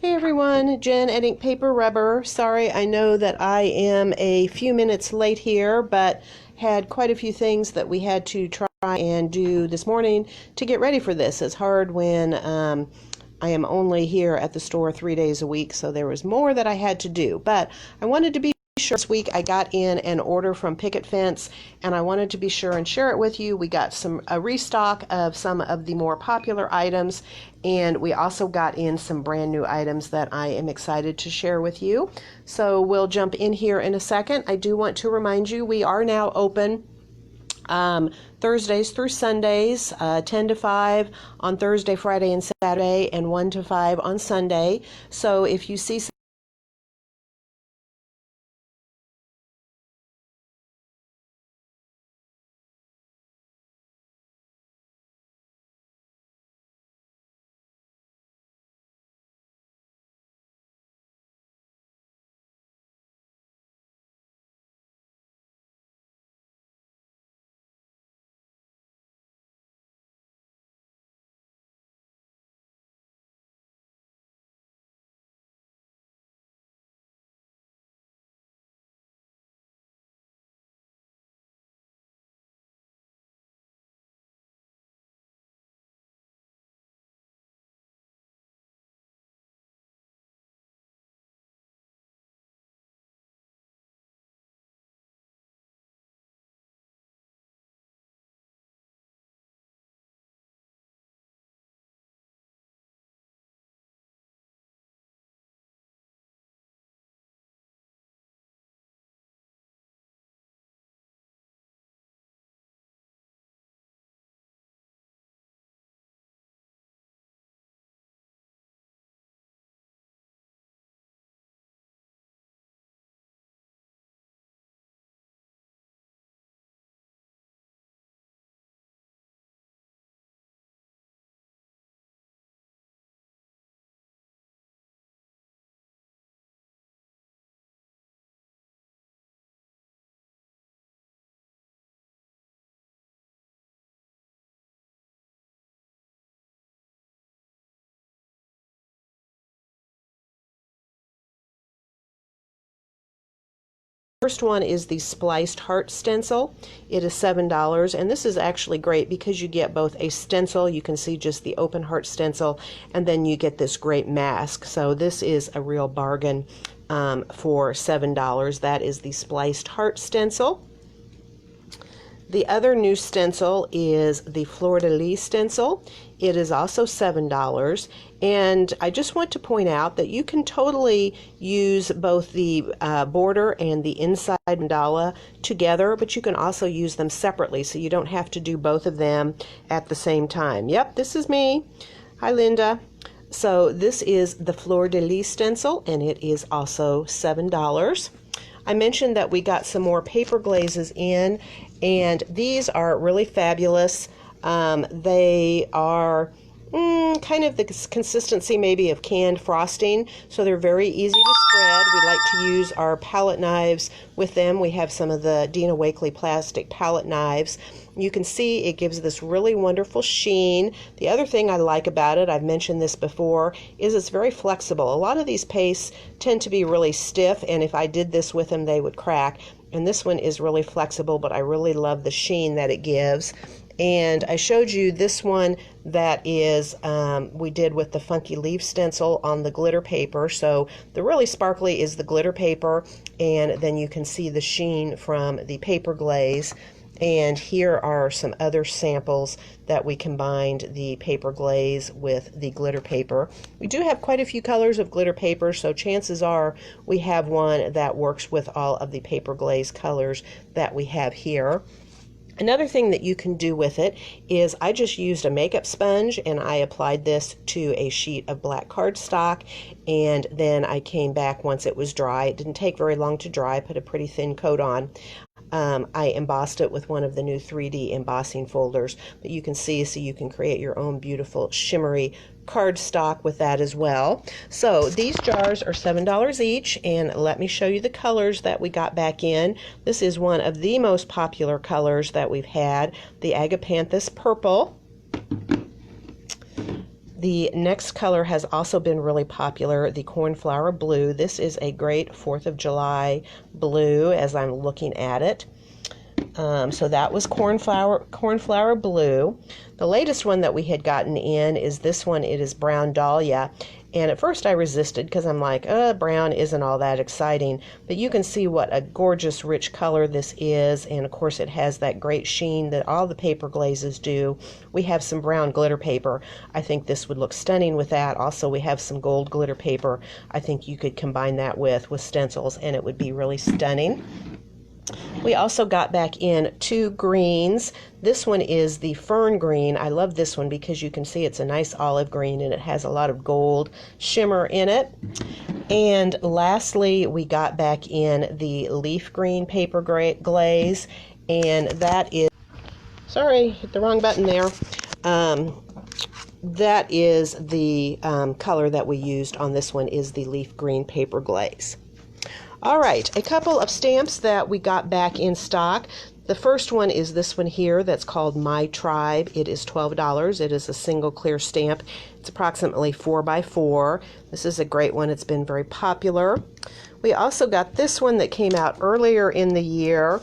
Hey everyone, Jen at Ink Paper Rubber. Sorry, I know that I am a few minutes late here, but had quite a few things that we had to try and do this morning to get ready for this. It's hard when I am only here at the store 3 days a week, so there was more that I had to do. But I wanted to be sure this week I got in an order from Picket Fence, and I wanted to be sure and share it with you. We got a restock of some of the more popular items, and we also got in some brand new items that I am excited to share with you. So we'll jump in here in a second. I do want to remind you we are now open Thursdays through Sundays, 10 to 5 on Thursday, Friday, and Saturday, and 1 to 5 on Sunday. So if you see first one is the Spliced Heart Stencil. It is $7, and this is actually great because you get both a stencil, you can see just the open heart stencil, and then you get this great mask. So this is a real bargain for $7. That is the Spliced Heart Stencil. The other new stencil is the Fleur De Lis Stencil. It is also $7, and I just want to point out that you can totally use both the border and the inside mandala together, but you can also use them separately, so you don't have to do both of them at the same time. Yep, this is me. Hi, Linda. So this is the Fleur De Lis Stencil, and it is also $7. I mentioned that we got some more paper glazes in, and these are really fabulous. They are kind of the consistency maybe of canned frosting, so they're very easy to spread. We like to use our palette knives with them. We have some of the Dina Wakley plastic palette knives. You can see it gives this really wonderful sheen. The other thing I like about it, I've mentioned this before, is it's very flexible. A lot of these pastes tend to be really stiff, and if I did this with them, they would crack. And this one is really flexible, but I really love the sheen that it gives. And I showed you this one that is, we did with the Funky Leaf Stencil on the glitter paper. So the really sparkly is the glitter paper, and then you can see the sheen from the paper glaze. And here are some other samples that we combined the paper glaze with the glitter paper. We do have quite a few colors of glitter paper, so chances are we have one that works with all of the paper glaze colors that we have here. Another thing that you can do with it is I just used a makeup sponge and I applied this to a sheet of black cardstock, and then I came back once it was dry. It didn't take very long to dry. I put a pretty thin coat on. I embossed it with one of the new 3D embossing folders that you can see, so you can create your own beautiful shimmery cardstock with that as well. So these jars are $7 each, and let me show you the colors that we got back in. This is one of the most popular colors that we've had, the Agapanthus Purple. The next color has also been really popular, the Cornflower Blue. This is a great 4th of July blue as I'm looking at it. So that was Cornflower Blue. The latest one that we had gotten in is this one. It is Brown Dalia. And at first I resisted because I'm like, brown isn't all that exciting. But you can see what a gorgeous, rich color this is. And of course it has that great sheen that all the paper glazes do. We have some brown glitter paper. I think this would look stunning with that. Also, we have some gold glitter paper. I think you could combine that with stencils and it would be really stunning. We also got back in 2 greens. This one is the Fern Green. I love this one because you can see it's a nice olive green and it has a lot of gold shimmer in it. And lastly, we got back in the Leaf Green paper glaze, and that is, sorry, hit the wrong button there. That is the color that we used on this one, is the Leaf Green paper glaze. All right, a couple of stamps that we got back in stock. The first one is this one here that's called My Tribe. It is $12. It is a single clear stamp. It's approximately 4x4. This is a great one. It's been very popular. We also got this one that came out earlier in the year.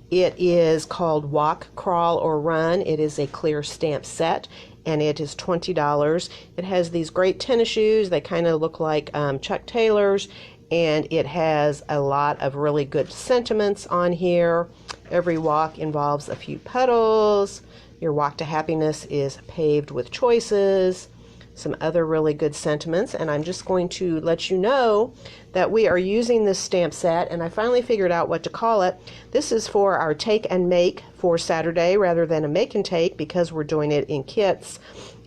It is called Walk, Crawl, or Run. It is a clear stamp set, and it is $20. It has these great tennis shoes. They kind of look like Chuck Taylors, and it has a lot of really good sentiments on here. Every walk involves a few puddles. Your walk to happiness is paved with choices. Some other really good sentiments, and I'm just going to let you know that we are using this stamp set, and I finally figured out what to call it. This is for our take and make for Saturday rather than a make and take, because we're doing it in kits.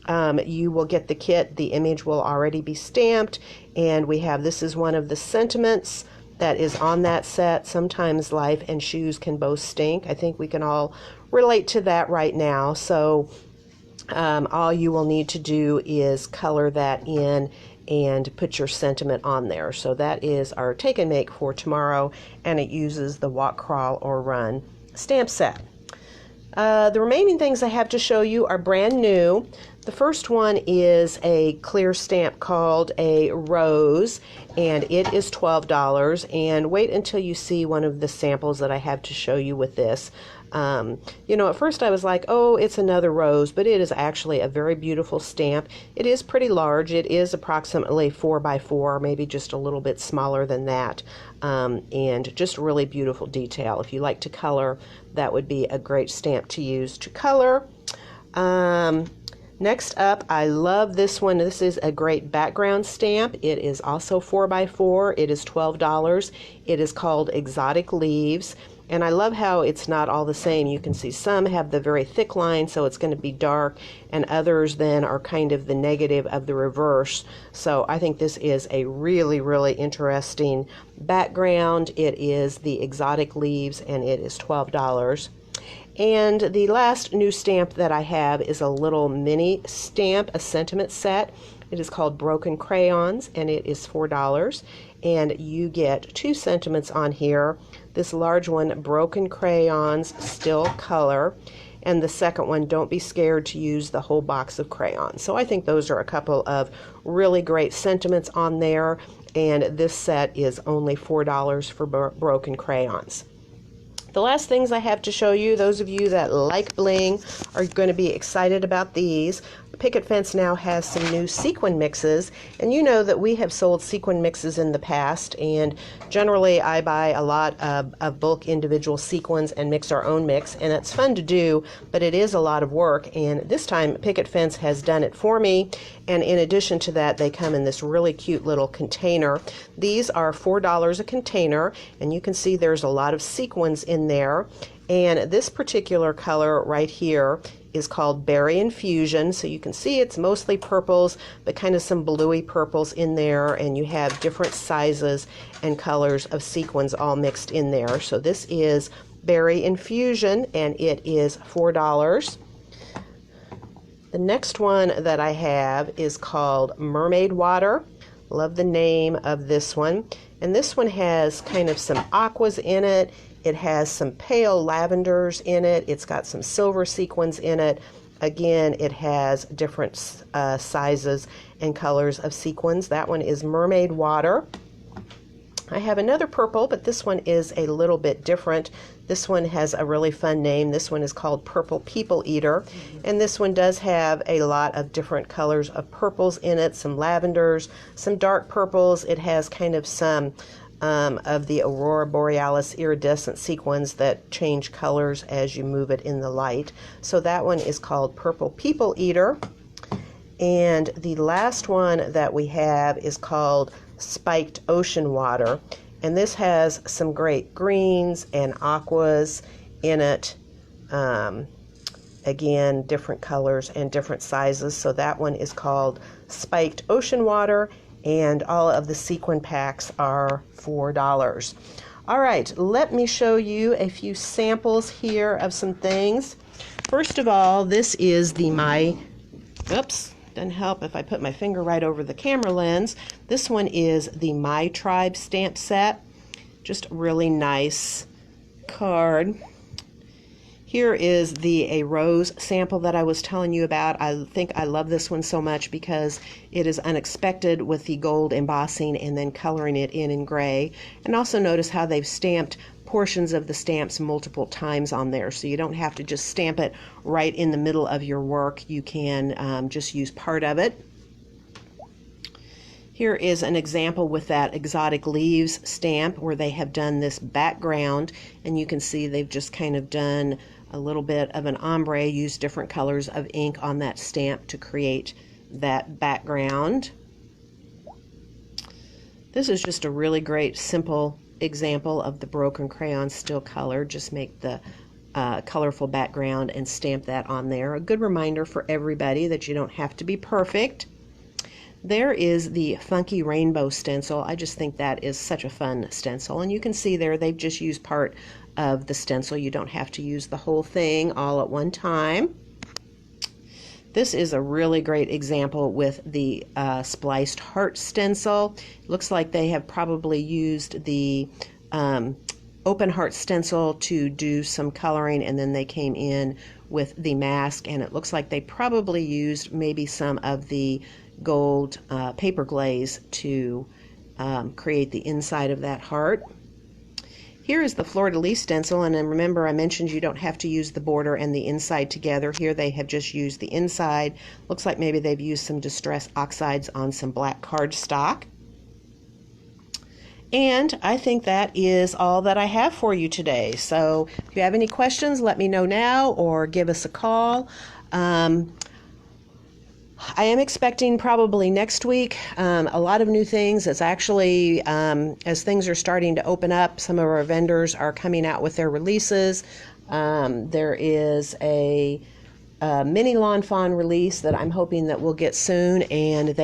You will get the kit, the image will already be stamped, and we have, this is one of the sentiments that is on that set. Sometimes life and shoes can both stink. I think we can all relate to that right now. So all you will need to do is color that in and put your sentiment on there. So that is our take and make for tomorrow, and it uses the Walk, Crawl, or Run stamp set. The remaining things I have to show you are brand new. The first one is a clear stamp called a Rose, and it is $12. And wait until you see one of the samples that I have to show you with this. You know, at first I was like, oh, it's another rose, but it is actually a very beautiful stamp. It is pretty large. It is approximately 4x4, maybe just a little bit smaller than that, and just really beautiful detail. If you like to color, that would be a great stamp to use to color. Next up, I love this one. This is a great background stamp. It is also 4x4. It is $12. It is called Exotic Leaves. And I love how it's not all the same. You can see some have the very thick line, so it's going to be dark, and others then are kind of the negative of the reverse. So I think this is a really, really interesting background. It is the Exotic Leaves, and it is $12. And the last new stamp that I have is a little mini stamp, a sentiment set. It is called Broken Crayons, and it is $4. And you get 2 sentiments on here. This large one, Broken Crayons, Still Color. And the second one, Don't Be Scared to Use the Whole Box of Crayons. So I think those are a couple of really great sentiments on there. And this set is only $4 for Broken Crayons. The last things I have to show you, those of you that like bling are going to be excited about these. Picket Fence now has some new sequin mixes, and you know that we have sold sequin mixes in the past, and generally I buy a lot of bulk individual sequins and mix our own mix, and it's fun to do, but it is a lot of work, and this time Picket Fence has done it for me, and in addition to that, they come in this really cute little container. These are $4 a container, and you can see there's a lot of sequins in there, and this particular color right here is called Berry Infusion. So you can see it's mostly purples, but kind of some bluey purples in there, and you have different sizes and colors of sequins all mixed in there. So this is Berry Infusion, and it is $4. The next one that I have is called Mermaid Water. Love the name of this one. And this one has kind of some aquas in it. It has some pale lavenders in it. It's got some silver sequins in it. again, it has different sizes and colors of sequins. That one is Mermaid Water. I have another purple, but this one is a little bit different. This one has a really fun name. This one is called Purple People Eater, and this one does have a lot of different colors of purples in it, some lavenders, some dark purples. It has kind of some of the Aurora Borealis iridescent sequins that change colors as you move it in the light. So that one is called Purple People Eater. And the last one that we have is called Spiked Ocean Water, and this has some great greens and aquas in it. Again, different colors and different sizes. So that one is called Spiked Ocean Water, and all of the sequin packs are $4. All right, let me show you a few samples here of some things. First of all, this is the doesn't help if I put my finger right over the camera lens. This one is the My Tribe stamp set. Just a really nice card. Here is a rose sample that I was telling you about. I think I love this one so much because it is unexpected with the gold embossing and then coloring it in gray. And also notice how they've stamped portions of the stamps multiple times on there, so you don't have to just stamp it right in the middle of your work. You can just use part of it. Here is an example with that Exotic Leaves stamp where they have done this background, and you can see they've just kind of done a little bit of an ombre, used different colors of ink on that stamp to create that background. This is just a really great simple example of the broken crayon still color. Just make the colorful background and stamp that on there. A good reminder for everybody that you don't have to be perfect. There is the Funky Rainbow stencil. I just think that is such a fun stencil, and you can see there they've just used part of the stencil. You don't have to use the whole thing all at one time. This is a really great example with the Spliced Heart stencil. It looks like they have probably used the open heart stencil to do some coloring, and then they came in with the mask, and it looks like they probably used maybe some of the gold paper glaze to create the inside of that heart. Here is the Fleur De Lis stencil, and then remember I mentioned you don't have to use the border and the inside together. Here they have just used the inside. Looks like maybe they've used some Distress Oxides on some black cardstock. And I think that is all that I have for you today. So if you have any questions, let me know now or give us a call. I am expecting probably next week a lot of new things. It's actually, as things are starting to open up, some of our vendors are coming out with their releases. There is a mini Lawn Fawn release that I'm hoping that we'll get soon, and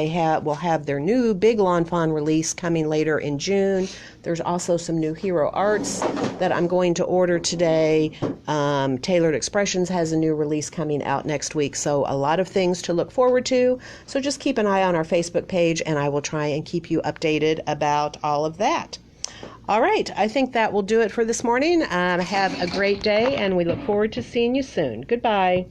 will have their new big Lawn Fawn release coming later in June. There's also some new Hero Arts that I'm going to order today. Tailored Expressions has a new release coming out next week, so a lot of things to look forward to. So just keep an eye on our Facebook page, and I will try and keep you updated about all of that. All right, I think that will do it for this morning. Have a great day, and we look forward to seeing you soon. Goodbye.